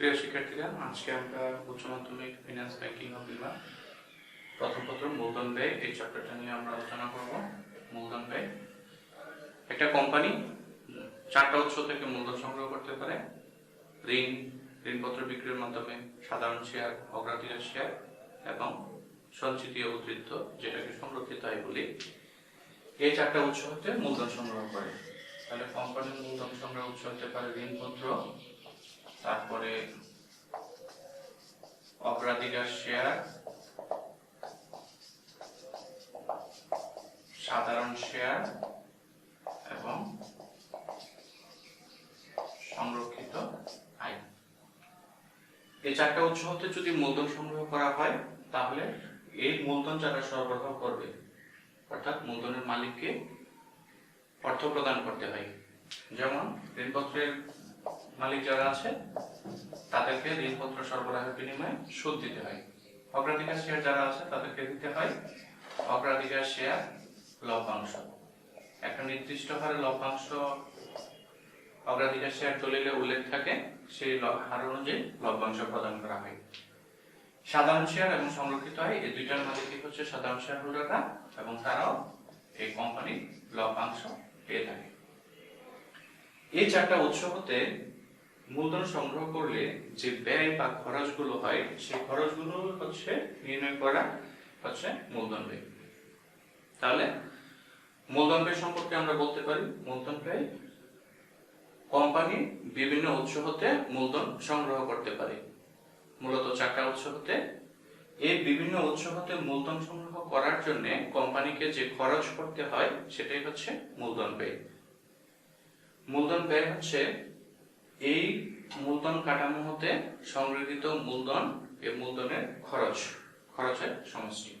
প্রিয় শিক্ষার্থীরা, আজকে আমরা উচ্চ মাধ্যমিক ফিনান্স ব্যাংকিং ও বিমা প্রথম পত্র মূলধন ব্যয় এই চ্যাপ্টারটা নিয়ে আমরা আলোচনা করব। মূলধন ব্যয়, একটা কোম্পানি চারটা উৎস থেকে মূলধন সংগ্রহ করতে পারে: ঋণপত্র বিক্রির মাধ্যমে, সাধারণ শেয়ার, অগ্রাধিকার শেয়ার এবং সঞ্চিতি ও উদ্ধৃত, যেটাকে সংরক্ষিত আয় বলি। এই চারটা উৎস হতে মূলধন সংগ্রহ করে। তাহলে কোম্পানির মূলধন সংগ্রহ উৎস হতে পারে ঋণপত্র, তারপরে অগ্রাধিকার শেয়ার, সাধারণ শেয়ার এবং সংরক্ষিত আয়। এই চারটা উৎস হতে যদি মূলধন সংগ্রহ করা হয়, তাহলে এই মূলধন যারা সরবরাহ করবে, অর্থাৎ মূলধনের মালিককে অর্থ প্রদান করতে হয়। যেমন ঋণপত্রের মালিক যারা আছে তাদেরকে ঋণপত্র সরবরাহের বিনিময়ে সুদ দিতে হয়। অগ্রাধিকার শেয়ার যারা আছে তাদেরকে দিতে হয় অগ্রাধিকার শেয়ার লভ্যাংশ। একটা নির্দিষ্ট হারে লভ্যাংশ অগ্রাধিকার শেয়ার দলিলে উল্লেখ থাকে, সেই হার অনুযায়ী লভ্যাংশ প্রদান করা হয়। সাধারণ শেয়ার এবং সংরক্ষিত আয়, এই দুইটার মালিকই হচ্ছে সাধারণ শেয়ার হোল্ডাররা, এবং তারাও এই কোম্পানির লভ্যাংশ পেয়ে থাকে। এই চারটা উৎস হতে মূলধন সংগ্রহ করলে যে ব্যয় বা খরচগুলো হয়, সেই খরচগুলো হচ্ছে নির্ণয় করা হচ্ছে মূলধন ব্যয়। তাহলে মূলধন ব্যয় সম্পর্কে আমরা বলতে পারি, মূলধন ব্যয় কোম্পানি বিভিন্ন উৎস হতে মূলধন সংগ্রহ করতে পারে। মূলত চারটা উৎস হতে, এই বিভিন্ন উৎস হতে মূলধন সংগ্রহ করার জন্য কোম্পানিকে যে খরচ করতে হয় সেটাই হচ্ছে মূলধন ব্যয়। মূলধন ব্যয় হচ্ছে এই মূলধন কাঠামো হতে সংগৃহীত মূলধন, এই মূলধনের খরচের সমষ্টি।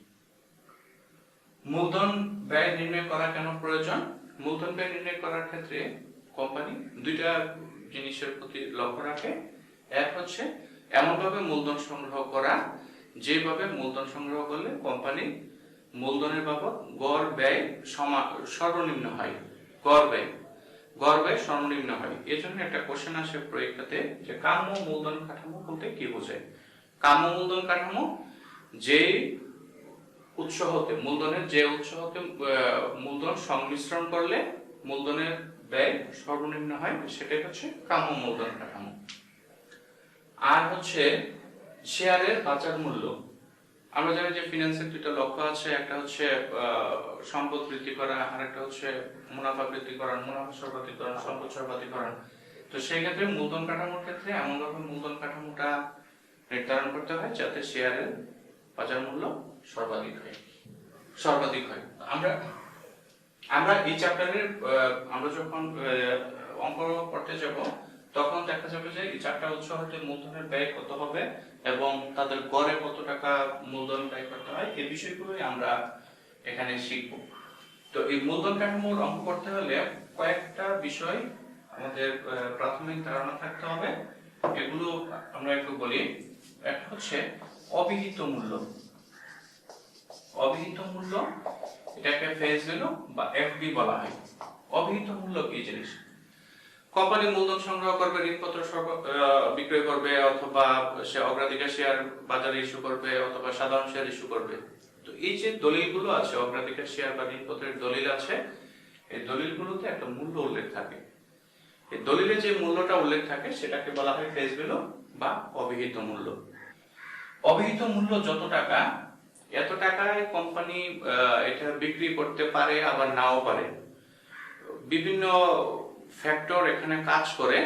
মূলধন ব্যয় নির্ণয় করা কেন প্রয়োজন? মূলধন ব্যয় নির্ণয় করার ক্ষেত্রে কোম্পানি দুইটা জিনিসের প্রতি লক্ষ্য রাখে। এক হচ্ছে এমনভাবে মূলধন সংগ্রহ করা যেভাবে মূলধন সংগ্রহ করলে কোম্পানি মূলধনের বাবদ গড় ব্যয় সর্বনিম্ন হয়। গড় ব্যয় সর্বনিম্ন হয়। এই জন্য একটা কোশ্চেন আসে পরীক্ষাতে যে কাম্য মূলধন কাঠামো বলতে কি বোঝায়। কাম্য মূলধন কাঠামো যে উৎস হতে মূলধনের যে উৎস হতে মূলধন সংমিশ্রণ করলে মূলধনের ব্যয় সর্বনিম্ন হয়, সেটাই হচ্ছে কাম্য মূলধন কাঠামো। আর হচ্ছে শেয়ারের বাজার মূল্য। আমরা জানি যে ফিনান্সের দুইটা লক্ষ্য আছে, একটা হচ্ছে সম্পদ বৃদ্ধি করা, আর একটা হচ্ছে মুনাফা বৃদ্ধিকরণ, মুনাফা সর্বাধিকরণ, সম্পদ সর্বাধিকরণ। তো সেই ক্ষেত্রে মূলধন কাঠামোর ক্ষেত্রে এমনভাবে মূলধন কাঠামোটা নির্ধারণ করতে হয় যাতে শেয়ারের বাজার মূল্য সর্বাধিক হয়। আমরা এই চ্যাপ্টারের আমরা যখন অঙ্ক করতে যাব তখন দেখা যাবে যে এই চারটা উৎস হতে মূলধনের ব্যয় কত হবে এবং তাদের গড়ে কত টাকা মূলধন ব্যয় করতে হয়, এই বিষয়গুলোই আমরা এখানে শিখব। তো এই মূলধন কাঠামোর অঙ্ক করতে হলে কয়েকটা বিষয় আমাদের প্রাথমিক ধারণা থাকতে হবে। এগুলো আমরা একটু বলি। একটা হচ্ছে অবিহিত মূল্য। অবিহিত মূল্য, এটাকে ফেস ভ্যালু বা এফভি বলা হয়। অবিহিত মূল্য কি জিনিস? কোম্পানি মূলধন সংগ্রহ করবে, ঋণপত্র বিক্রয় করবে, অথবা সে অগ্রাধিকার শেয়ার বাজারে ইস্যু করবে, অথবা সাধারণ শেয়ার ইস্যু করবে। তো এই যে দলিলগুলো আছে, অগ্রাধিকার শেয়ার বা ঋণপত্রের দলিল আছে, এই দলিলগুলোতে একটা মূল্য উল্লেখ থাকে। এই দলিলে যে মূল্যটা উল্লেখ থাকে সেটাকে বলা হয় ফেস ভ্যালু বা অবিহিত মূল্য। অবিহিত মূল্য যত টাকা, এত টাকায় কোম্পানি এটা বিক্রি করতে পারে, আবার নাও পারে। বিভিন্ন ফ্যাক্টর এখানে কাজ করে,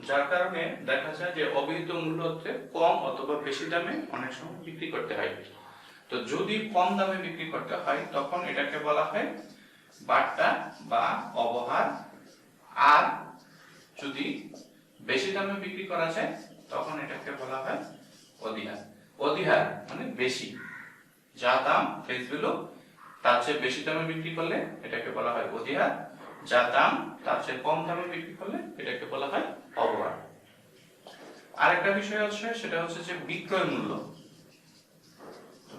যার কারণে দেখা যায় যে অবিহিত মূল্য হচ্ছে কম অথবা বেশি দামে অনেক সময় বিক্রি করতে হয়। তো যদি কম দামে বিক্রি করতে হয় তখন এটাকে বলা হয় বাট্টা বা অবহার, আর যদি বেশি দামে বিক্রি করা যায় তখন এটাকে বলা হয় অধিহার। অধিহার মানে বেশি, যা দাম ফেস ভ্যালু তার চেয়ে বেশি দামে বিক্রি করলে এটাকে বলা হয় অধিহার, যা দাম তার চেয়ে কম দামে বিক্রি করলে এটাকে বলা হয় অবহার। আরেকটা বিষয় আছে, সেটা হচ্ছে যে বিক্রয় মূল্য।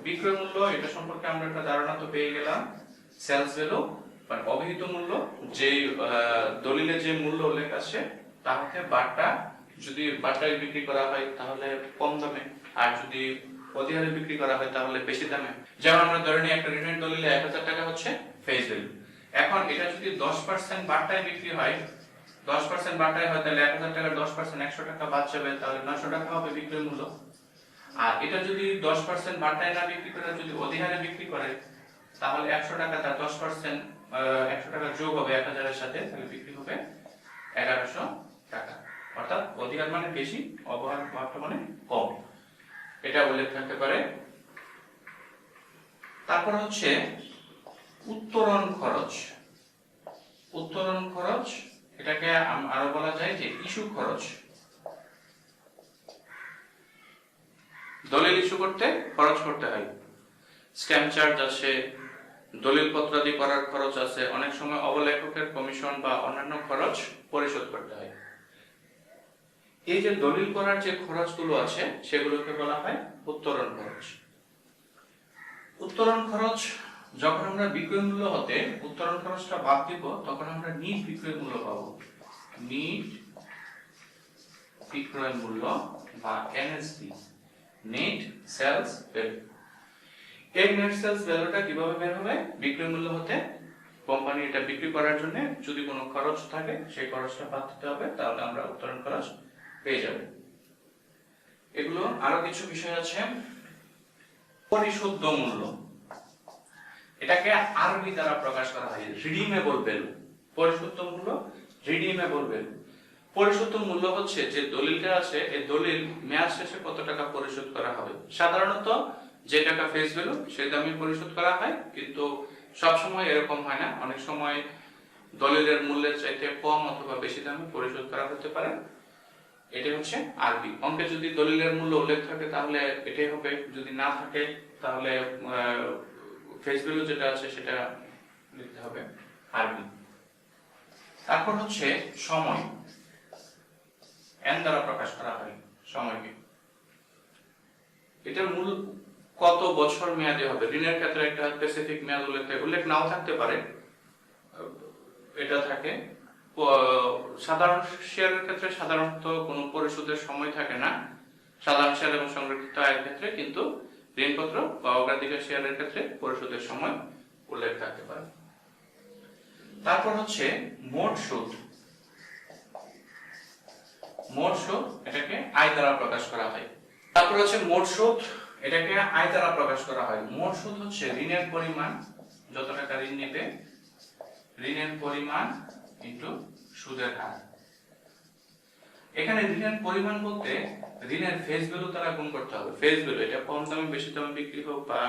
বিক্রয় মূল্য, এটা সম্পর্কে আমরা একটা ধারণা তো পেয়ে গেলাম। সেলস ভ্যালু মানে অবিহিত মূল্য, যে দলিলে যে মূল্য উল্লেখ আছে তার হতে বাট্টা যদি বাটায় বিক্রি করা হয় তাহলে কম দামে, আর যদি অধিহারে বিক্রি করা হয় তাহলে বেশি দামে। যেমন আমরা ধরে নিই একটা ঋণের দলিলে 1000 টাকা হচ্ছে ফেস ভ্যালু। এখন এটা যদি 10% বাটায় বিক্রি হয়, 10% বাটায় হয়, তাহলে 1000 টাকার 10% 100 টাকা বাদ যাবে, তাহলে 900 টাকা হবে বিক্রয় মূল্য। আর এটা যদি 10% বাটায় না বিক্রি করে যদি অধিহারে বিক্রি করে, তাহলে 100 টাকা তার 10% 100 টাকা যোগ হবে 1000 এর সাথে, তাহলে বিক্রি হবে 1100 টাকা। অর্থাৎ অধিহার মানে বেশি, অবহার মানে কম, এটা উল্লেখ থাকতে পারে। তারপর হচ্ছে উত্তরণ খরচ। উত্তরণ খরচ এটাকে আরো বলা যায় যে ইস্যু খরচ। দলিল ইস্যু করতে খরচ করতে হয়, স্ট্যাম্প চার্জ আছে, দলিল পত্রাদি করার খরচ আছে, অনেক সময় অবলেখকের কমিশন বা অন্যান্য খরচ পরিশোধ করতে হয়। এই যে দলিল করার যে খরচগুলো আছে সেগুলোকে বলা হয় উত্তরণ খরচ। উত্তরণ খরচ যখন আমরা বিক্রয় মূল্য হতে উত্তরণ খরচটা বাদ দিব, তখন আমরা নিট বিক্রয় মূল্য পাবো। নিট বিক্রয় মূল্য বা এনএসভি, নেট সেলস ভ্যালু। এই নেট সেলস ভ্যালুটা কিভাবে বের হবে? বিক্রয় মূল্য হতে কোম্পানি এটা বিক্রি করার জন্য যদি কোনো খরচ থাকে সেই খরচটা বাদ দিতে হবে, তাহলে আমরা উত্তরণ খরচ পেয়ে যাব। এগুলো আরো কিছু বিষয় আছে। পরিশুদ্ধ মূল্য, এটাকে আরবি দ্বারা প্রকাশ করা হয় রিডিমেবল ভ্যালু। পরিশুদ্ধ মূল্য, রিডিমেবল ভ্যালু। পরিশুদ্ধ মূল্য হচ্ছে যে দলিলটা আছে, এই দলিল মেয়াদ শেষে কত টাকা পরিশোধ করা হবে। সাধারণত যে টাকা ফেস ভ্যালু সেই দামে পরিশোধ করা হয়, কিন্তু সব সময় এরকম হয় না। অনেক সময় দলিলের মূল্যের চাইতে কম অথবা বেশি দামে পরিশোধ করা হতে পারে। এটা হচ্ছে আরবি। অঙ্কে যদি দলিলের মূল্য উল্লেখ থাকে তাহলে এটাই হবে, যদি না থাকে তাহলে ফেস ভ্যালু যেটা আছে সেটা লিখতে হবে আরবি। তারপর হচ্ছে সময়, এন দ্বারা প্রকাশ করা হয় সময়কে। এটা মূল কত বছর মেয়াদে হবে। ঋণের ক্ষেত্রে একটা স্পেসিফিক মেয়াদ উল্লেখ নাও থাকতে পারে, এটা থাকে। সাধারণ শেয়ারের ক্ষেত্রে সাধারণত কোনো পরিশোধের সময় থাকে না, সাধারণ শেয়ার এবং সংরক্ষিত আয়ের ক্ষেত্রে, কিন্তু ঋণপত্র বা অগ্রাধিকার শেয়ারের ক্ষেত্রে পরিশোধের সময় উল্লেখ থাকতে পারে। তারপর হচ্ছে মোট সুদ। মোট সুদ এটাকে আয় দ্বারা প্রকাশ করা হয়। তারপর হচ্ছে মোট সুদ, এটাকে আয় দ্বারা প্রকাশ করা হয়। মোট সুদ হচ্ছে ঋণের পরিমাণ, যত টাকা ঋণ নিবে, ঋণের পরিমাণ ইনটু সুদের হার। এখানে ঋণের পরিমাণ বলতে ঋণের ফেস ভ্যালু দ্বারা গুণ করতে হবে। ফেস ভ্যালু এটা কম দামে বেশি দামে বিক্রি হোক বা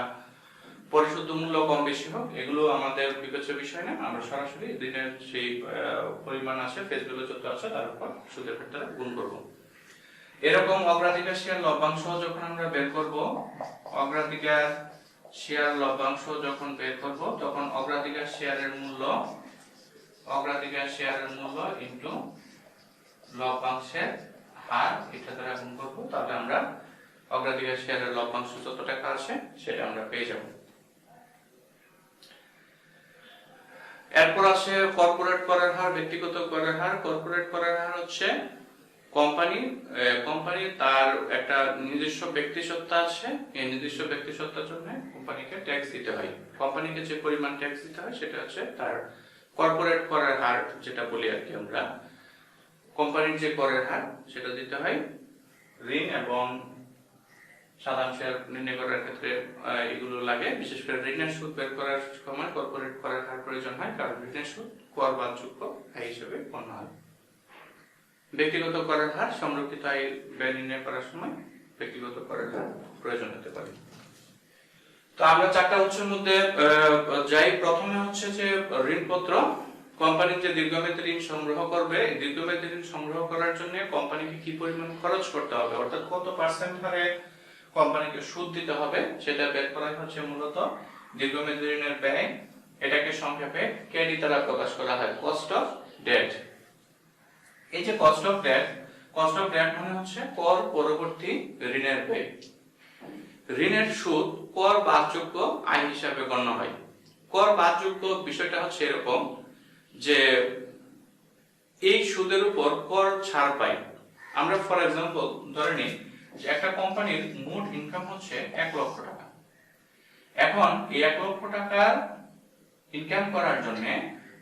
পরিশুদ্ধ মূল্য কম বেশি হোক, এগুলো আমাদের বিবেচ্য বিষয় না। আমরা সরাসরি ঋণের সেই পরিমাণ আছে, ফেস ভ্যালু যত আছে তার উপর সুদের হার দ্বারা গুণ করব। এরকম অগ্রাধিকার শেয়ার লভ্যাংশ যখন আমরা বের করব, অগ্রাধিকার শেয়ার লভ্যাংশ যখন বের করব, তখন অগ্রাধিকার শেয়ারের মূল্য, অগ্রাধিকার শেয়ারের মূল্য ইনটু লভ্যাংশের হার, এটা দ্বারা গুণ করব, তাহলে আমরা অগ্রাধিকার শেয়ারের লভ্যাংশ যত টাকা আছে সেটা আমরা পেয়ে যাব। এরপর আছে কর্পোরেট করের হার, ব্যক্তিগত করের হার। কর্পোরেট করের হার হচ্ছে কোম্পানি তার একটা নিজস্ব ব্যক্তিসত্তা আছে, এই নিজস্ব ব্যক্তিসত্তার জন্য কোম্পানিকে ট্যাক্স দিতে হয়। কোম্পানিকে যে পরিমাণ ট্যাক্স দিতে হয় সেটা হচ্ছে তার কর্পোরেট করের হার, যেটা বলি আর কি আমরা। কোম্পানির যে করের হার সেটা দিতে হয়। ঋণ এবং সাধারণ শেয়ার নির্ণয় করার ক্ষেত্রে এগুলো লাগে। বিশেষ করে ঋণের সুদ বের করার সময় কর্পোরেট করের হার প্রয়োজন হয়, কারণ ঋণের সুদ কর বাদযোগ্য আয় হিসেবে গণ্য হয়। ব্যক্তিগত করের হার সংরক্ষিত আয় ব্যয় নির্ণয় করার সময় ব্যক্তিগত করের হার প্রয়োজন হতে পারে। তো আমরা চারটা উৎসের মধ্যে যাই। প্রথমে হচ্ছে যে ঋণপত্র। কোম্পানি যে দীর্ঘমেয়াদী ঋণ সংগ্রহ করবে, দীর্ঘমেয়াদী ঋণ সংগ্রহ করার জন্য কোম্পানিকে কি পরিমাণ খরচ করতে হবে, অর্থাৎ কত পার্সেন্ট হারে কোম্পানিকে সুদ দিতে হবে, সেটা বের করা হচ্ছে মূলত দীর্ঘমেয়াদী ঋণের ব্যয়। এটাকে সংক্ষেপে কেডি দ্বারা প্রকাশ করা হয়, কস্ট অফ ডেট। এই যে কস্ট অফ ডেট মানে হচ্ছে কর পরবর্তী ঋণের ব্যয়। ঋণের সুদ কর বাদযোগ্য আয় হিসাবে গণ্য হয়। কর বাদযোগ্য বিষয়টা হচ্ছে এরকম যে এই সুদের উপর কর ছাড় পাই আমরা ফর এক্সাম্পল ধরে নিই যে একটা কোম্পানির মোট ইনকাম হচ্ছে 1 লক্ষ টাকা। এখন এই 1 লক্ষ টাকার ইনকাম করার জন্য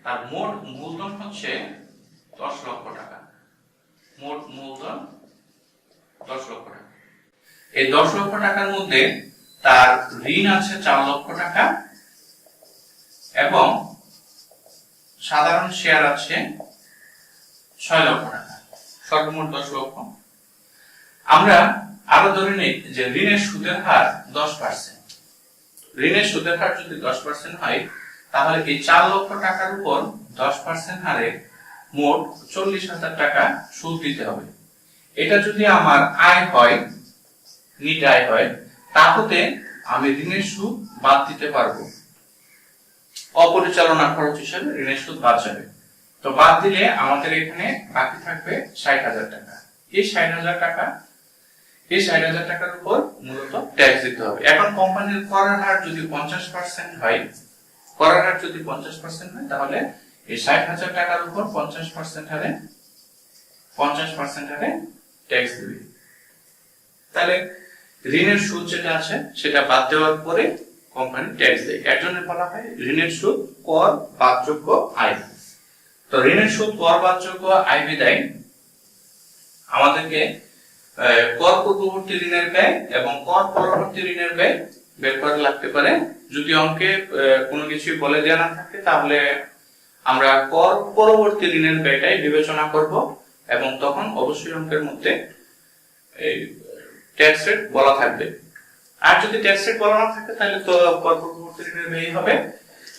তার মোট মূলধন হচ্ছে 10 লক্ষ টাকা। মোট মূলধন 10 লক্ষ টাকা। এই 10 লক্ষ টাকার মধ্যে তার ঋণ আছে 4 লক্ষ টাকা এবং সাধারণ শেয়ার আছে 6 লক্ষ টাকা, সর্বমোট 10 লক্ষ। আমরা আরো ধরে নিই যে ঋণের সুদের হার 10%। ঋণের সুদের হার যদি 10% হয় তাহলে এই 4 লক্ষ টাকার উপর 10% হারে মোট 40,000 টাকা সুদ দিতে হবে। এটা যদি আমার আয় হয়, নিট আয় হয়, তাহলে আমি ঋণের সুদ বাদ দিতে পারবো। অপরিচালনা খরচ হিসেবে ঋণের সুদ বাদ যাবে। তো বাদ দিলে আমাদের এখানে বাকি থাকবে 60,000 টাকা। এই 60,000 টাকার উপর মূলত ট্যাক্স দিতে হবে। এখন কোম্পানির করের হার যদি 50% হয়, তাহলে এই 60,000 টাকার উপর 50% হারে ট্যাক্স দিবে। তাহলে ঋণের সুদ যেটা আছে সেটা বাদ দেওয়ার পরে কোম্পানি ট্যাক্স দেয়। এর জন্য বলা হয় ঋণের সুদ কর বাদযোগ্য আয়। তো ঋণের সুদ কর বাদযোগ্য আয় বিদায় আমাদেরকে কর পূর্ববর্তী ঋণের ব্যয় এবং কর পরবর্তী ঋণের ব্যয় বের করা লাগতে পারে। যদি অঙ্কে কোনো কিছু বলে দেওয়া না থাকে তাহলে আমরা কর পরবর্তী ঋণের ব্যয়টাই বিবেচনা করব এবং তখন অবশ্যই অঙ্কের মধ্যে এই ট্যাক্স রেট বলা থাকবে। আর যদি ট্যাক্স রেট বলা না থাকে তাহলে তো কর পূর্ববর্তী ঋণের ব্যয় হবে।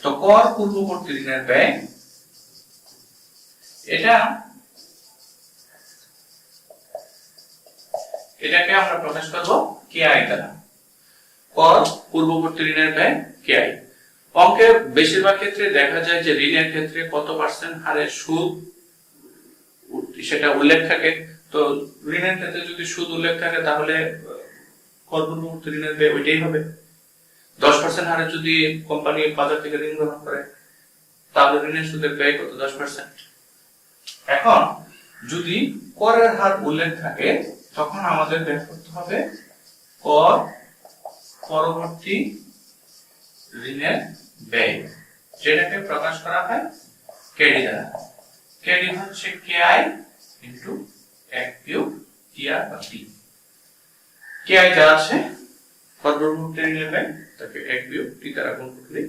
তো কর পূর্ববর্তী ঋণের ব্যয় এটাকে আমরা প্রকাশ করব কেআই দ্বারা। কর পূর্ববর্তী ঋণের ব্যয় কেআই। অঙ্কে বেশিরভাগ ক্ষেত্রে দেখা যায় যে ঋণের ক্ষেত্রে কত পার্সেন্ট হারে সুদ সেটা উল্লেখ থাকে। তো ঋণের ক্ষেত্রে যদি সুদ উল্লেখ থাকে তাহলে কর পূর্ববর্তী ঋণের ব্যয় ওইটাই হবে। 10% হারে যদি কোম্পানি বাজার থেকে ঋণ গ্রহণ করে তাহলে ঋণের সুদের ব্যয় কত? 10%। এখন যদি করের হার উল্লেখ থাকে তখন আমাদের বের করতে হবে কর পরবর্তী ঋণের ব্যয়, যেটাকে প্রকাশ করা হয় কেডি দ্বারা। কেডি হচ্ছে কেআই ইনটু 1 কিউব টিআর বা টি। কেআই যা আছে কর পরবর্তী ঋণের ব্যয় তাকে 1 কিউব টি দ্বারা গুণ করলে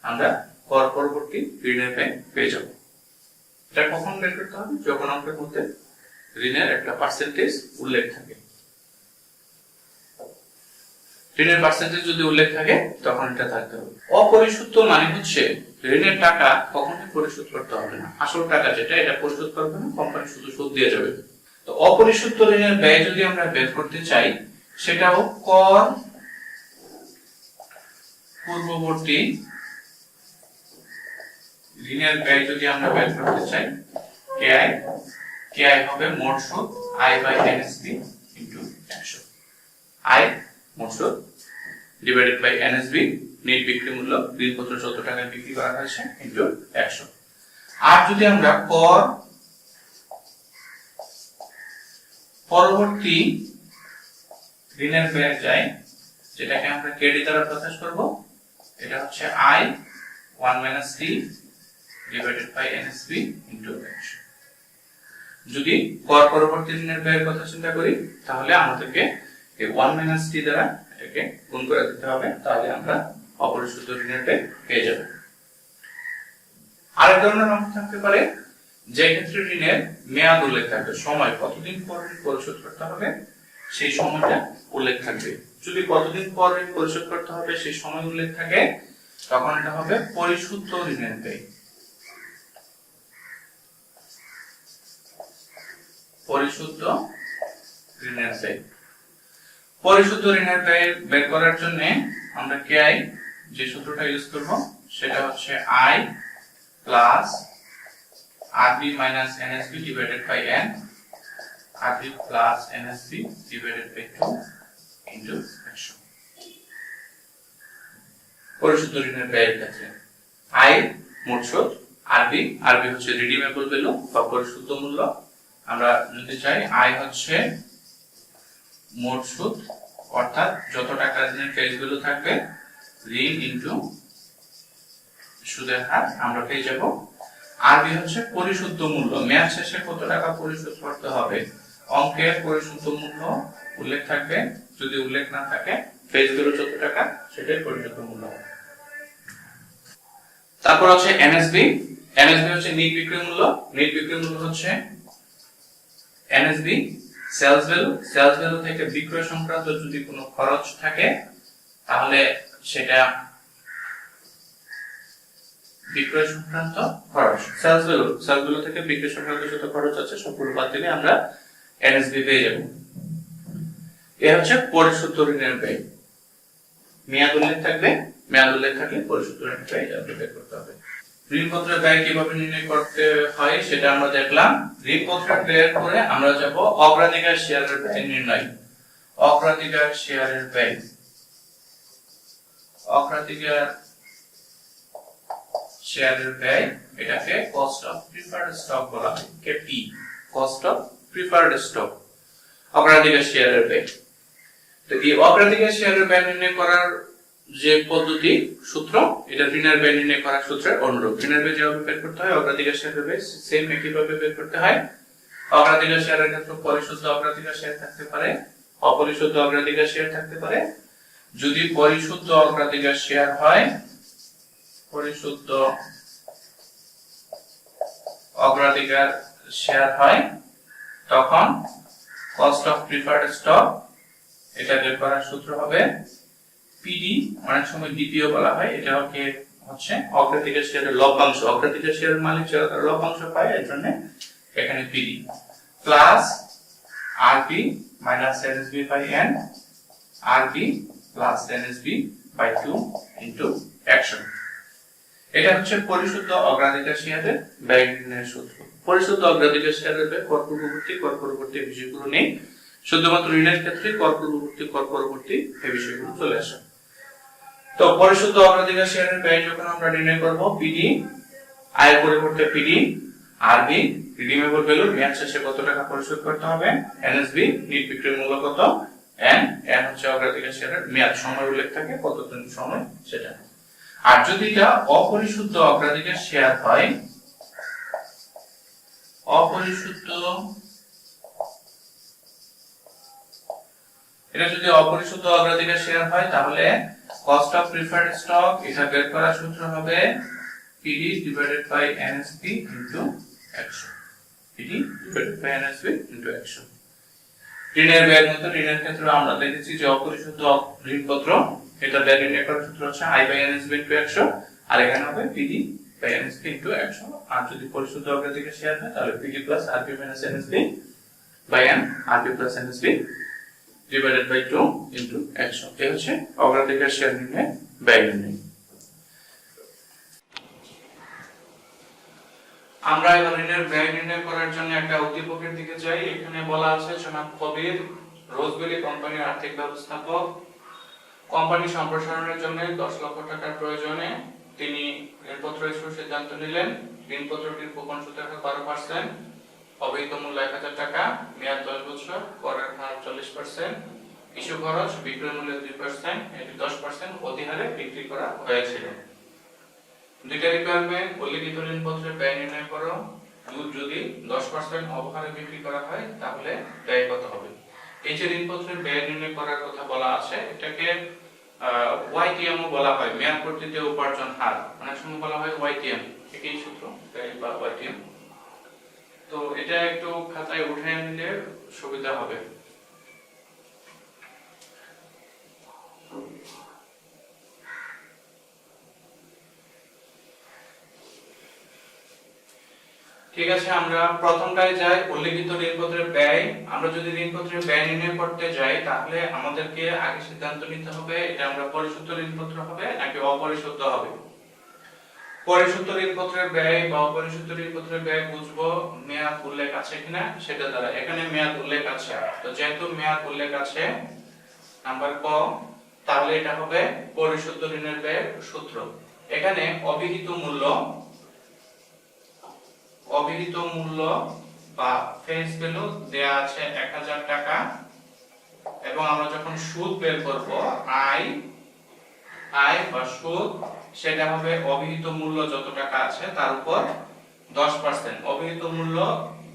আমরা কর পরবর্তী ঋণের ব্যয় পেয়ে যাব। এটা কখন বের করতে হবে? যখন অঙ্কের মধ্যে ঋণের একটা পার্সেন্টেজ উল্লেখ থাকে। ঋণের পার্সেন্টেজ যদি উল্লেখ থাকে তখন এটা থাকতে হবে। অপরিশোধিত মানে হচ্ছে ঋণের টাকা কখনোই পরিশোধ করতে হবে না। আসল টাকা যেটা এটা পরিশোধ করবে না, কোম্পানি শুধু সুদ দিয়ে যাবে। তো অপরিশোধিত ঋণের ব্যয় যদি আমরা বের করতে চাই সেটাও কর পূর্ববর্তী ঋণের ব্যয় যদি আমরা বের করতে চাই কেআই হবে মোট সুদ I by NSP into 100। I মোট সুদ ডিভাইডেড বাই এনএসবি নেট বিক্রি মূল্য, ঋণপত্র যত টাকায় বিক্রি করা হয়েছে ইনটু 100। আর যদি আমরা কর পরবর্তী ঋণের ব্যয় যাই, যেটাকে আমরা কেডি দ্বারা প্রকাশ করব, এটা হচ্ছে I 1 minus T divided by NSP into 100। যদি কর পরবর্তী ঋণের ব্যয়ের কথা চিন্তা করি তাহলে আমাদেরকে এই 1 মাইনাস টি দ্বারা এটাকে গুণ করে দিতে হবে, তাহলে আমরা অপরিশোধিত ঋণের ব্যয় পেয়ে যাব। আরেক ধরনের অঙ্ক থাকতে পারে যে ক্ষেত্রে ঋণের মেয়াদ উল্লেখ থাকবে, সময় কতদিন পর ঋণ পরিশোধ করতে হবে সেই সময়টা উল্লেখ থাকবে। যদি কতদিন পর ঋণ পরিশোধ করতে হবে সেই সময় উল্লেখ থাকে তখন এটা হবে পরিশুদ্ধ ঋণের ব্যয়। পরিশুদ্ধ ঋণের ব্যয়। পরিশুদ্ধ ঋণের ব্যয় বের করার জন্য আমরা কেআই যে সূত্রটা ইউজ করব সেটা হচ্ছে I plus RB minus NSB divided by N, RB plus NSB divided by 2 into 100। পরিশুদ্ধ ঋণের ব্যয়ের ক্ষেত্রে আই মোট সুদ, আরবি হচ্ছে রিডিমেবল ভ্যালু বা পরিশুদ্ধ মূল্য, আমরা যদি চাই আয় হচ্ছে মোট সুদ, অর্থাৎ যত টাকা ঋণের ফেস ভ্যালু থাকবে ঋণ ইনটু সুদের হার আমরা পেয়ে যাব। আরবি হচ্ছে পরিশুদ্ধ মূল্য, মেয়াদ শেষে কত টাকা পরিশোধ করতে হবে। অঙ্কের পরিশুদ্ধ মূল্য উল্লেখ থাকবে, যদি উল্লেখ না থাকে ফেস ভ্যালু যত টাকা সেটাই পরিশুদ্ধ মূল্য। তারপর হচ্ছে এনএসবি। এনএসবি হচ্ছে নিট বিক্রয় মূল্য। নিট বিক্রয় মূল্য হচ্ছে NSB sales value. Sales value থেকে বিক্রয় সংক্রান্ত যদি কোনো খরচ থাকে তাহলে সেটা বিক্রয় সংক্রান্ত খরচ। সেলস ভ্যালু থেকে বিক্রয় সংক্রান্ত যত খরচ আছে সবগুলো বাদ দিলে আমরা এনএসবি পেয়ে যাব। এ হচ্ছে পরিশুদ্ধ ঋণের ব্যয়। মেয়াদ উল্লেখ থাকবে, মেয়াদ উল্লেখ থাকলে পরিশুদ্ধ ঋণের ব্যয় বের করতে হবে। ঋণপত্রের ব্যয় কিভাবে নির্ণয় করতে হয় সেটা আমরা দেখলাম। ঋণপত্রের ব্যয়ের পরে আমরা যাব অগ্রাধিকার শেয়ারের ব্যয় নির্ণয়। অগ্রাধিকার শেয়ারের ব্যয়, অগ্রাধিকার শেয়ারের ব্যয়, এটাকে কস্ট অফ প্রিফার্ড স্টক বলা হয়, KP, cost of preferred stock, অগ্রাধিকার শেয়ারের ব্যয়। তো এই অগ্রাধিকার শেয়ারের ব্যয় নির্ণয় করার যে পদ্ধতি, সূত্র, এটা ঋণের ব্যয় নির্ণয় করার সূত্রের অনুরূপ। ঋণের ব্যয় যেভাবে বের করতে হয় অগ্রাধিকার শেয়ারের ব্যয় সেম একইভাবে বের করতে হয়। অগ্রাধিকার শেয়ারের ক্ষেত্রে পরিশুদ্ধ অগ্রাধিকার শেয়ার থাকতে পারে, অপরিশুদ্ধ অগ্রাধিকার শেয়ার থাকতে পারে। যদি পরিশুদ্ধ অগ্রাধিকার শেয়ার হয়, পরিশুদ্ধ অগ্রাধিকার শেয়ার হয় তখন কস্ট অফ প্রিফার্ড স্টক, এটা বের করার সূত্র হবে পিডি, অনেক সময় ডিপিও বলা হয়। এটা হচ্ছে অগ্রাধিকার শেয়ারের লভ্যাংশ। অগ্রাধিকার শেয়ারের মালিক যারা তারা লভ্যাংশ পায়, এর জন্য এখানে PD plus RP minus NSB by N, RP plus NSB by 2 into action. এটা হচ্ছে পরিশুদ্ধ অগ্রাধিকার শেয়ারের ব্যয় নির্ণয়ের সূত্র। পরিশুদ্ধ অগ্রাধিকার শেয়ারের ব্যয় কর পূর্ববর্তী বিষয়গুলো নেই, শুধুমাত্র ঋণের ক্ষেত্রে কর পূর্ববর্তী এই বিষয়গুলো চলে আসে। তো পরিশুদ্ধ অগ্রাধিকার শেয়ারের ব্যয় যখন আমরা নির্ণয় করব, পিডি আয়ের পরিবর্তে পিডি, আরবি রিডিমেবল ভ্যালু, মেয়াদ শেষে কত টাকা পরিশোধ করতে হবে, এনএসবি নিট বিক্রয় মূল্য কত, এন হচ্ছে অগ্রাধিকার শেয়ারের মেয়াদ, সময় উল্লেখ থাকে কতদিন সময় সেটা। আর যদি এটা অপরিশুদ্ধ অগ্রাধিকার শেয়ার হয়, এটা যদি অপরিশুদ্ধ অগ্রাধিকার শেয়ার হয় তাহলে কস্ট অফ প্রিফার্ড স্টক, এটা বের করার সূত্র হবে PD divided by NSP into action, PD divided by NSP into action। ঋণের ব্যয়ের মতো ঋণের ক্ষেত্রে আমরা দেখেছি যে অপরিশুদ্ধ ঋণপত্র, এটা ব্যয় নির্ণয় করার সূত্র হচ্ছে I by NSP into action, আর এখানে হবে PD by NSP into action। আর যদি পরিশুদ্ধ অগ্রাধিকার শেয়ার হয় তাহলে PD plus RP minus NSP by N, RP plus NSP divided by 2 into action। এই হচ্ছে অগ্রাধিকার শেয়ার নির্ণয় ব্যয় নির্ণয়। আমরা এবার ঋণের ব্যয় নির্ণয় করার জন্য একটা উদ্দীপকের দিকে যাই। এখানে বলা আছে জনাব কবির রোজবেলি কোম্পানির আর্থিক ব্যবস্থাপক, কোম্পানি সম্প্রসারণের জন্য 10 লক্ষ টাকার প্রয়োজনে তিনি ঋণপত্র ইস্যুর সিদ্ধান্ত নিলেন। ঋণপত্রটির কুপন সুদ 12%, অবহিত মূল্য 1000 টাকা, মেয়াদ 10 বছর, করের হার 40%, ইস্যু খরচ বিক্রয় মূল্যের 2%, এটি 10% অধিহারে বিক্রি করা হয়েছিল। দুইটা রিকোয়ারমেন্ট, উল্লিখিত ঋণপত্রের ব্যয় নির্ণয় করো। যদি 10% অবহারে বিক্রি করা হয় তাহলে ব্যয় কত হবে। এই যে ঋণপত্রের ব্যয় নির্ণয় করার কথা বলা আছে, এটাকে ওয়াইটিএম ও বলা হয়, মেয়াদ বর্ধিত উপার্জন হার, অনেক সময় বলা হয় ওয়াইটিএম, একই সূত্র ব্যয় বা ওয়াইটিএম। তো এটা একটু খাতায় উঠে নিলে সুবিধা হবে। ঠিক আছে, আমরা প্রথমটায় যাই, উল্লেখিত ঋণপত্রের ব্যয়। আমরা যদি ঋণপত্রের ব্যয় নির্ণয় করতে যাই তাহলে আমাদেরকে আগে সিদ্ধান্ত নিতে হবে এটা আমরা পরিশুদ্ধ ঋণপত্র হবে নাকি অপরিশুদ্ধ হবে। পরিশুদ্ধ ঋণপত্রের ব্যয় বা অপরিশুদ্ধ ঋণপত্রের ব্যয় বুঝবো মেয়াদ উল্লেখ আছে কিনা সেটা দ্বারা। এখানে মেয়াদ উল্লেখ আছে, তো যেহেতু মেয়াদ উল্লেখ আছে নাম্বার ক, তাহলে এটা হবে পরিশুদ্ধ ঋণের ব্যয়ের সূত্র। এখানে অবিহিত মূল্য বা ফেস ভ্যালু দেয়া আছে 1000 টাকা এবং আমরা যখন সুদ বের করব আয় বা সুদ সেটা হবে অভিহিত মূল্য যত টাকা আছে তার উপর 10%, অভিহিত মূল্য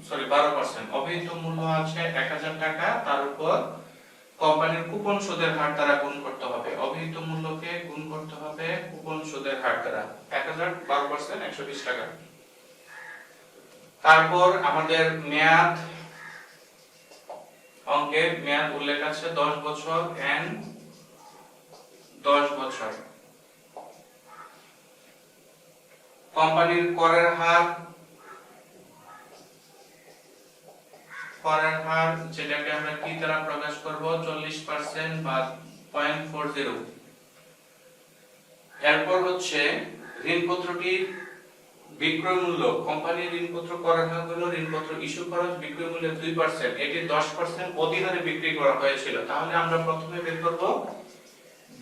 12%, অভিহিত মূল্য আছে 1000 টাকা, তার উপর কোম্পানির কুপন সুদের হার দ্বারা গুণ করতে হবে, অভিহিত মূল্যকে গুণ করতে হবে কুপন সুদের হার দ্বারা, 1000 12% 120 টাকা। তারপর আমাদের মেয়াদ অঙ্কে মেয়াদ উল্লেখ আছে 10 বছর এন্ড 10 বছর। কোম্পানির করের হার যেটাকে আমরা কি দ্বারা প্রকাশ করব 40% বা 0.40। এরপর হচ্ছে ঋণপত্রটির বিক্রয় মূল্য, কোম্পানির ঋণপত্র করের হার হলো ঋণপত্র ইস্যু খরচ বিক্রয় মূল্যের 2%, এটি 10% অধিহারে বিক্রি করা হয়েছিল, তাহলে আমরা প্রথমে বের করব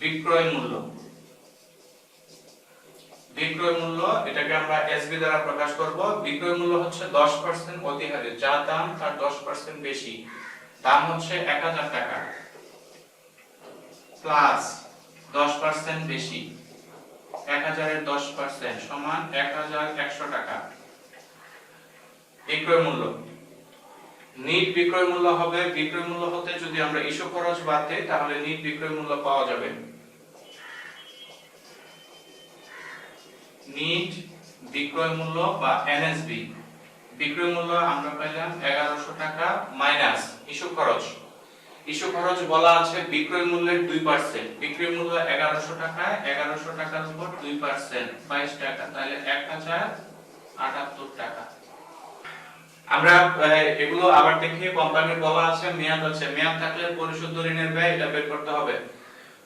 বিক্রয় মূল্য। বিক্রয় মূল্য এটাকে আমরা এসবি দ্বারা প্রকাশ করব। বিক্রয় মূল্য হচ্ছে 10% অধিহারে, যা দাম তার 10% বেশি, দাম হচ্ছে 1000 টাকা প্লাস 10% বেশি, 1000 এর 10% সমান 1100 টাকা। বিক্রয় মূল্য নিট বিক্রয় মূল্য হবে, বিক্রয় মূল্য হতে যদি আমরা ইস্যু খরচ বাদ দেই তাহলে নিট বিক্রয় মূল্য পাওয়া যাবে। নিট বিক্রয় মূল্য বা এনএসবি বিক্রয় মূল্য আমরা পাইলাম 1100 টাকা মাইনাস ইস্যু খরচ। ইস্যু খরচ বলা আছে বিক্রয় মূল্যের 2%, বিক্রয় মূল্য 1100 টাকা, 1100 টাকার উপর 2% 22 টাকা, তাহলে 1078 টাকা। আমরা এগুলো আবার দেখি। কোম্পানির বলা আছে মেয়াদ আছে, মেয়াদ থাকলে পরিশোধিত ঋণের ব্যয় এটা বের করতে হবে।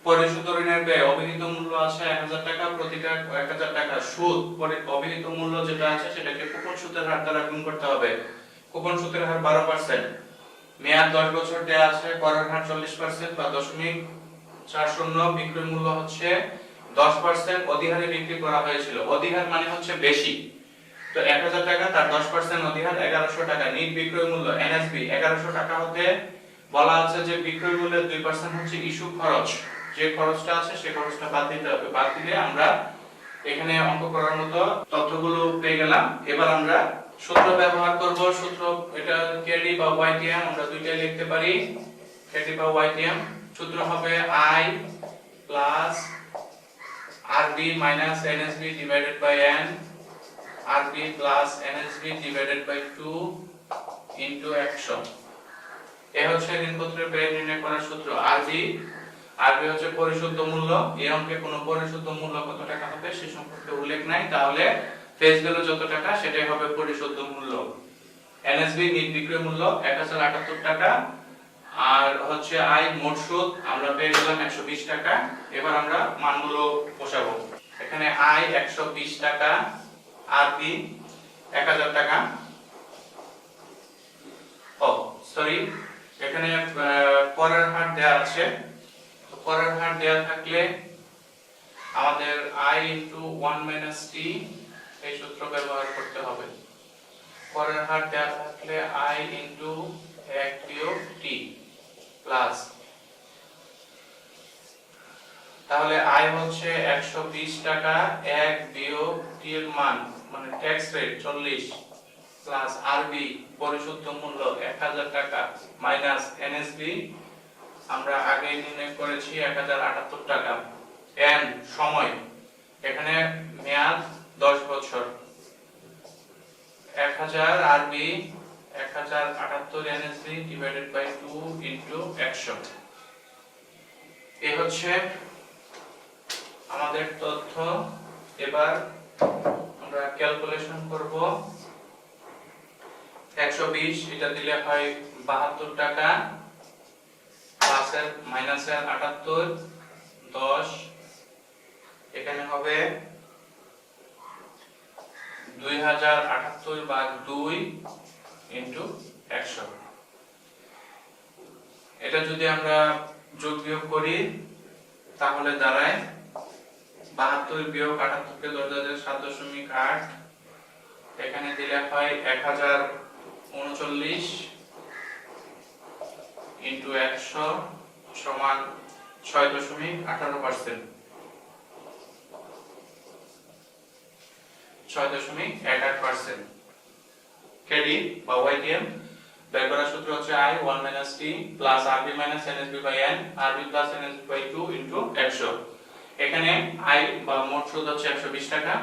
পরিশোধিত ঋণের ব্যয় অভিহিত মূল্য আছে 1000 টাকা, প্রতিটা 1000 টাকা সুদ, পরে অভিহিত মূল্য যেটা আছে সেটাকে কুপন সুদের হার দ্বারা গুণ করতে হবে, কুপন সুদের হার 12%। মেয়াদ 10 বছর দেয়া আছে, করের হার 40% বা 0.40, বিক্রয় মূল্য হচ্ছে 10% অধিহারে বিক্রি করা হয়েছিল, অধিহার মানে হচ্ছে বেশি, তো 1000 টাকা তার 10% অধিহার 1100 টাকা। নিট বিক্রয় মূল্য এনএসবি 1100 টাকা হতে বলা আছে যে বিক্রয় মূল্যের 2% হচ্ছে ইস্যু খরচ, যে খরচটা আছে সেই খরচটা বাদ দিতে হবে, বাদ দিলে আমরা এখানে অঙ্ক করার মতো তথ্যগুলো পেয়ে গেলাম। এবার আমরা সূত্র ব্যবহার করব। সূত্র এটা কেডি বা ওয়াইটিএম আমরা দুইটাই লিখতে পারি, কেডি বা ওয়াইটিএম। সূত্র হবে I plus RB minus NSB divided by N, RB plus NSB divided by 2 into 100। এই হচ্ছে ঋণপত্রের ব্যয় নির্ণয় করার সূত্র। আরবি হচ্ছে পরিশোধিত মূল্য, এই অঙ্কে কোনো পরিশোধিত মূল্য কত টাকা হবে সে সম্পর্কে উল্লেখ নাই, তাহলে ফেস ভ্যালু যত টাকা সেটাই হবে পরিশোধিত মূল্য। এনএসবি নিট বিক্রয় মূল্য 1078 টাকা, আর হচ্ছে আই মোট সুদ আমরা পেয়ে গেলাম 120 টাকা। এবার আমরা মানগুলো বসাবো। এখানে আই 120 টাকা, আরবি 1000 টাকা, এখানে করের হার দেয়া আছে, করের হার দেয়া থাকলে আমাদের i ইনটু 1 মাইনাস t এই সূত্র ব্যবহার করতে হবে। করের হার দেয়া থাকলে i ইনটু 1 বিয়োগ t প্লাস, তাহলে i হচ্ছে 120 টাকা, 1 বিয়োগ t এর মান মানে ট্যাক্স রেট 40 প্লাস আরবি পরিশোধিত মূল্য 1000 টাকা মাইনাস এনএসবি আমরা আগে নির্ণয় করেছি 1078 টাকা। এন সময়, এখানে মেয়াদ 10 বছর, 1000 আরবি 1078 এনএসবি ডিভাইডেড বাই 2 ইনটু 100। এই হচ্ছে আমাদের তথ্য। এবার আমরা ক্যালকুলেশন করব। 120 এটা দিলে হয় 72 টাকা, প্লাসের মাইনাসের 78 10, এখানে হবে 2078 ভাগ 2 ইনটু 100। এটা যদি আমরা যোগ বিয়োগ করি তাহলে দাঁড়ায় 72 বিয়োগ 78 কে 10,000 7.8, এখানে দিলে হয় 39 ইন্টু 100 সমান 6.18%। 6.18% ক্রেডিট বা ওয়াইটিএম বের করার সূত্র হচ্ছে I 1 - t plus RB - NSB by n RB plus NSB by 2 into 100। এখানে I বা মোট সুদ হচ্ছে 120 টাকা,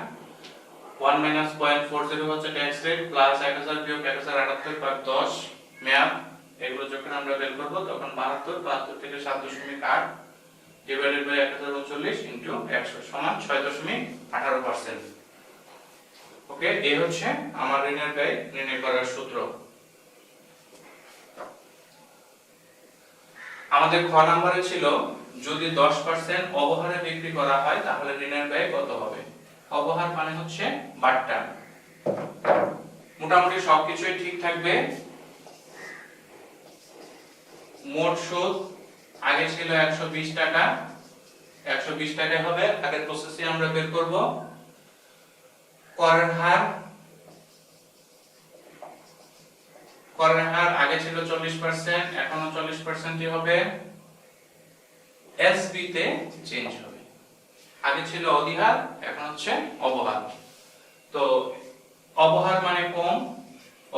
1 - 0.40 হচ্ছে ট্যাক্স রেট প্লাস 1000 বিয়োগ 1078 ভাগ 10 মেয়াদ। এগুলো যখন আমরা বের করব তখন 72 থেকে 7.8 ডিভাইডেড বাই 1039 ইনটু 100 সমান 6.18%। ওকে, এই হচ্ছে আমার ঋণের ব্যয় নির্ণয় করার সূত্র। আমাদের খ নম্বরে ছিল যদি 10% অবহারে বিক্রি করা হয় তাহলে ঋণের ব্যয় কত হবে। অবহার মানে হচ্ছে বাট্টা। মোটামুটি সবকিছুই ঠিক থাকবে। মোট সুদ আগে ছিল 120 টাকা, 120 টাকা হবে। আগের প্রসেসে আমরা বের করব। করের হার আগে ছিল 40%, এখনো 40%ই হবে। এসবি তে চেঞ্জ হবে। আগে ছিল অধিহার, এখন হচ্ছে অবহার। তো অবহার মানে কম,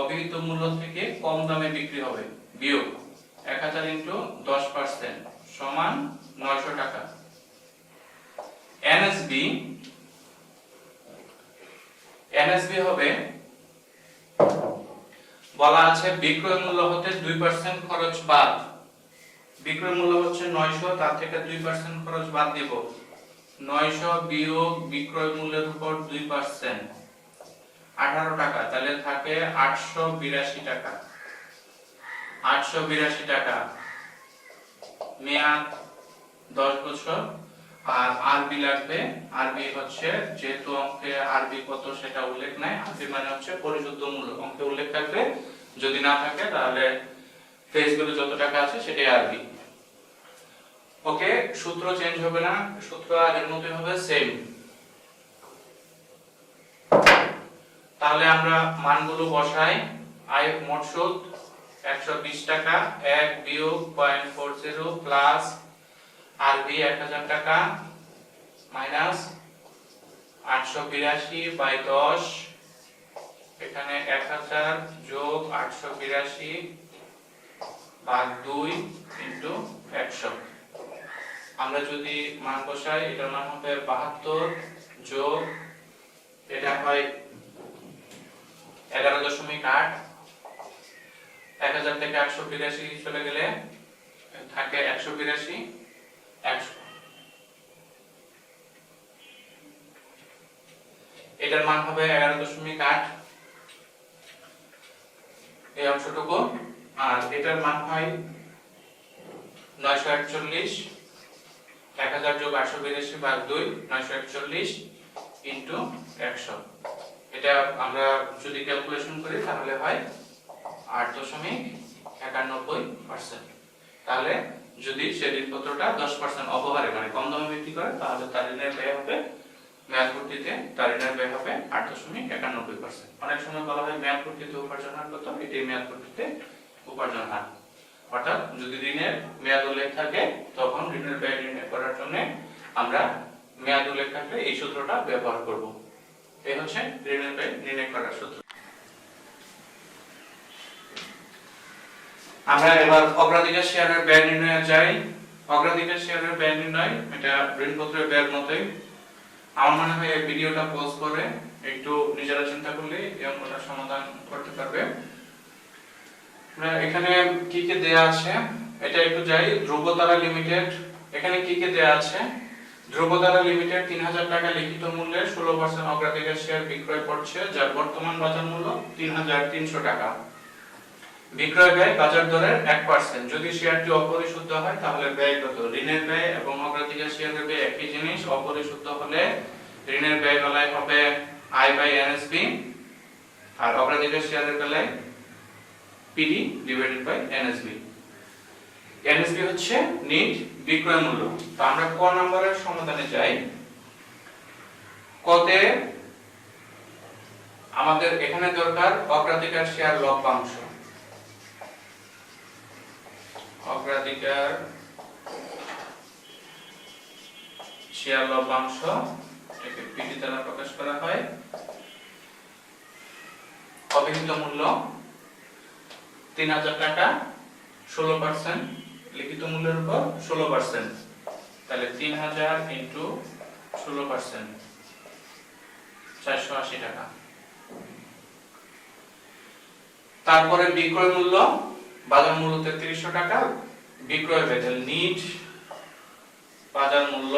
অভিহিত মূল্য থেকে কম দামে বিক্রি হবে, বিয়োগ 1000 ইনটু 10% সমান 900 টাকা। এনএসবি হবে, বলা আছে বিক্রয় মূল্য হতে 2% খরচ বাদ। বিক্রয় মূল্য হচ্ছে 900, তার থেকে 2% খরচ বাদ দেব। 900 বিয়োগ বিক্রয় মূল্যের উপর 2% 18 টাকা, তাহলে থাকে 882 টাকা। 882 টাকা, মেয়াদ 10 বছর। আর আরবি লাগবে। আরবি হচ্ছে যেহেতু অঙ্কে আরবি কত সেটা উল্লেখ নাই, আরবি মানে হচ্ছে পরিশুদ্ধ মূল্য। অঙ্কে উল্লেখ থাকবে, যদি না থাকে তাহলে ফেস ভ্যালু যত টাকা আছে সেটাই আরবি। ওকে, সূত্র চেঞ্জ হবে না, সূত্র আগের মতই হবে, সেম। তাহলে আমরা মানগুলো বসাই। আয় মোট সুদ 120 টাকা, 1 বিয়োগ 0.40 প্লাস আরবি 1000 টাকা মাইনাস 882 বাই 10, এখানে 1000 যোগ 882 ভাগ 2 ইনটু 100। আমরা যদি মান বসাই, এটার মান হবে 72 যোগ এটা হয় 11.8। 1000 থেকে 882 চলে গেলে থাকে 182, 100। এটার মান হবে 11.8 এই অংশটুকু। আর এটার মান হয় 941, 1000 যোগ 882 ভাগ 2 941 ইনটু 100। এটা আমরা যদি ক্যালকুলেশন করি তাহলে হয় 8.91%। তাহলে যদি সে ঋণপত্রটা 10% অবহারে মানে কম দামে বিক্রি করে তাহলে তার ঋণের ব্যয় হবে মেয়াদ পূর্তিতে তার ঋণের ব্যয় হবে 8.91%। অনেক সময় বলা হয় মেয়াদ পূর্তিতে উপার্জন হার কত, এটাই মেয়াদ পূর্তিতে উপার্জন হার। অর্থাৎ যদি ঋণের মেয়াদ উল্লেখ থাকে তখন ঋণের ব্যয় নির্ণয় করার জন্য আমরা মেয়াদ উল্লেখ থাকলে এই সূত্রটা ব্যবহার করব। এই হচ্ছে ঋণের ব্যয় নির্ণয় করার সূত্র। আমরা এবার অগ্রাধিকার শেয়ারের ব্যয় নির্ণয়ে যাই। অগ্রাধিকার শেয়ারের ব্যয় নির্ণয় এটা ঋণপত্রের ব্যয়ের মতোই। আমার মনে হয় এই ভিডিওটা পজ করে একটু নিজেরা চিন্তা করলে এই অঙ্কটা সমাধান করতে পারবে। এখানে কি কি দেয়া আছে এটা একটু যাই। ধ্রুবতারা লিমিটেড, এখানে কি কি দেয়া আছে। ধ্রুবতারা লিমিটেড 3000 টাকা লিখিত মূল্যে 16% অগ্রাধিকার শেয়ার বিক্রয় করছে, যার বর্তমান বাজার মূল্য 3300 টাকা। বিক্রয় ব্যয় বাজার দরের 1%। যদি শেয়ারটি অপরিশুদ্ধ হয় তাহলে ব্যয় কত। ঋণের ব্যয় এবং অগ্রাধিকার শেয়ারের ব্যয় একই জিনিস। অপরিশুদ্ধ হলে ঋণের ব্যয় বেলায় হবে I বাই NSB আর অগ্রাধিকার শেয়ারের বেলায় PD divided by NSB। NSB হচ্ছে নিট বিক্রয় মূল্য। তো আমরা ক নম্বরের সমাধানে যাই। কতে আমাদের এখানে দরকার অগ্রাধিকার শেয়ার লভ্যাংশ। অগ্রাধিকার শেয়ার লভ্যাংশ এটাকে পিডি দ্বারা প্রকাশ করা হয়। অভিহিত মূল্য 3000 টাকা, 16%, লিখিত মূল্যের উপর 16%, তাহলে 3000 ইনটু 16%, 480 টাকা। তারপরে বিক্রয় মূল্য, বাজার মূল্য 3300 টাকা, বিক্রয় বেতন নিট বাজার মূল্য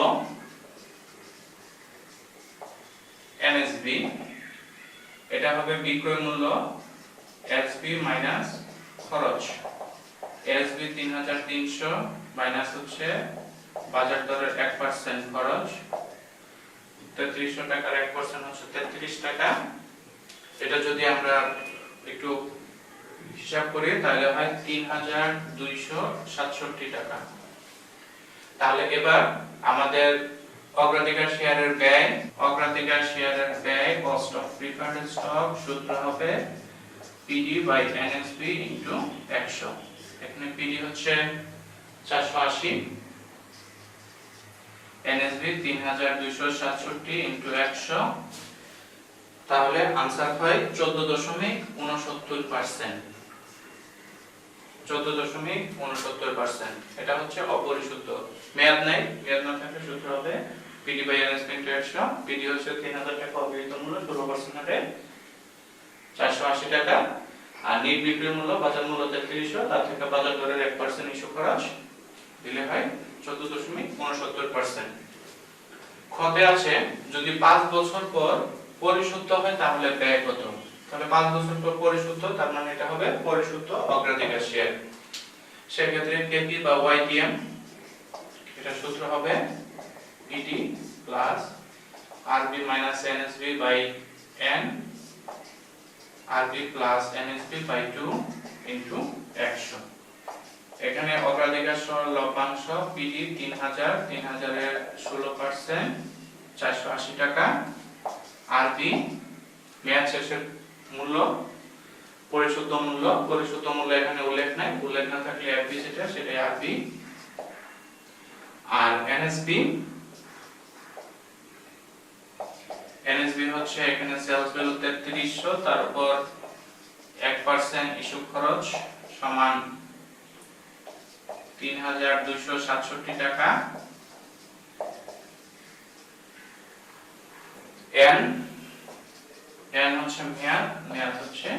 এনএসবি, এটা হবে বিক্রয় মূল্য এসবি মাইনাস খরচ। এসবি 3300 মাইনাস হচ্ছে বাজার দরের 1% খরচ, 3300 টাকার 1% হচ্ছে 33 টাকা। এটা যদি আমরা একটু হিসাব করি তাহলে হয় 3267 টাকা। তাহলে এবার আমাদের অগ্রাধিকার শেয়ারের ব্যয়, অগ্রাধিকার শেয়ারের ব্যয় কস্ট অফ প্রিফারেড স্টক সূত্র হবে পিডি বাই এনএসবি ইনটু 100। এখানে পিডি হচ্ছে 480, এনএসবি 3267 ইনটু 100, তাহলে आंसर হয় 14.69%। 14.69%। এটা হচ্ছে অপরিশুদ্ধ, মেয়াদ নাই, মেয়াদ না থাকলে সূত্র হবে PD by NSB into 100। PD হচ্ছে 3000 টাকা, অভিহিত মূল্য 16% হবে 480 টাকা, আর নিট বিক্রয় মূল্য বাজার মূল্য 3300, তার থেকে বাজার দরের 1% ইস্যু খরচ দিলে হয় 14.69%। খতে আছে যদি 5 বছর পর পরিশুদ্ধ হয় তাহলে ব্যয় কত? তাহলে 5 বছর পর পরিশুদ্ধ, তার মানে এটা হবে পরিশুদ্ধ অগ্রাধিকার শেয়ার। সেক্ষেত্রে কেপি বা ওয়াইটিএম, এটা সূত্র হবে PD plus RB minus NSB by N, RB plus NSB by 2 into 100। এখানে অগ্রাধিকার লভ্যাংশ পিডি 3000, 3000 এর 16%, 480 টাকা। আরবি মেয়াদ শেষের মূল্য, পরিশুদ্ধ মূল্য, পরিশুদ্ধ মূল্য এখানে উল্লেখ নাই, উল্লেখ না থাকলে এফবি যেটা সেটাই আরবি। আর এনএসবি, এনএসবি হচ্ছে এখানে সেলস ভ্যালু 3300, তার উপর 1% ইস্যু খরচ সমান 3267 টাকা। এন, এন হচ্ছে মেয়াদ, মেয়াদ হচ্ছে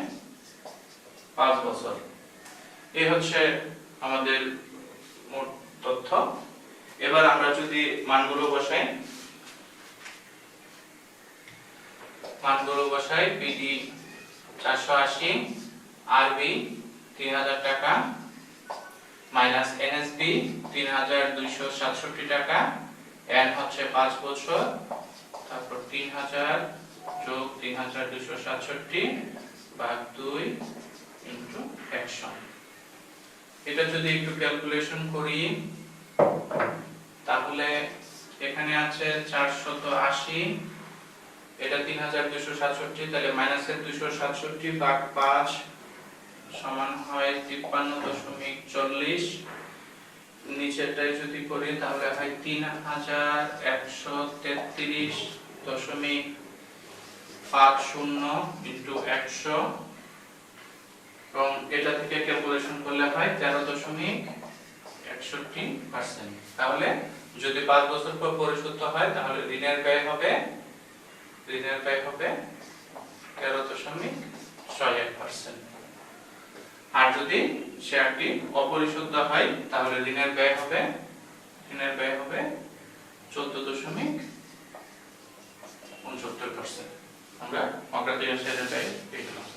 5 বছর। এই হচ্ছে আমাদের মোট তথ্য। এবার আমরা যদি মানগুলো বসাই, পিডি 480, আরবি 3000 টাকা মাইনাস এনএসবি 3267 টাকা, এন হচ্ছে 5 বছর, তারপর 3000 যোগ 3267 ভাগ 2 ইনটু 100। এটা যদি একটু ক্যালকুলেশন করি তাহলে এখানে আছে 480, এটা 3267, তাহলে মাইনাসের 267 ভাগ 5 সমান হয় 53.40। নিচেরটাই যদি করি তাহলে হয় 3133.50 ইনটু 100, এবং এটা থেকে ক্যালকুলেশন করলে হয় 13.61%। তাহলে যদি 5 বছর পর পরিশুদ্ধ হয় তাহলে ঋণের ব্যয় হবে 13.61%। আর যদি শেয়ারটি অপরিশুদ্ধ হয় তাহলে ঋণের ব্যয় হবে 14.69%। আমরা অগ্রাধিকার শেয়ারের ব্যয় পেয়ে গেলাম।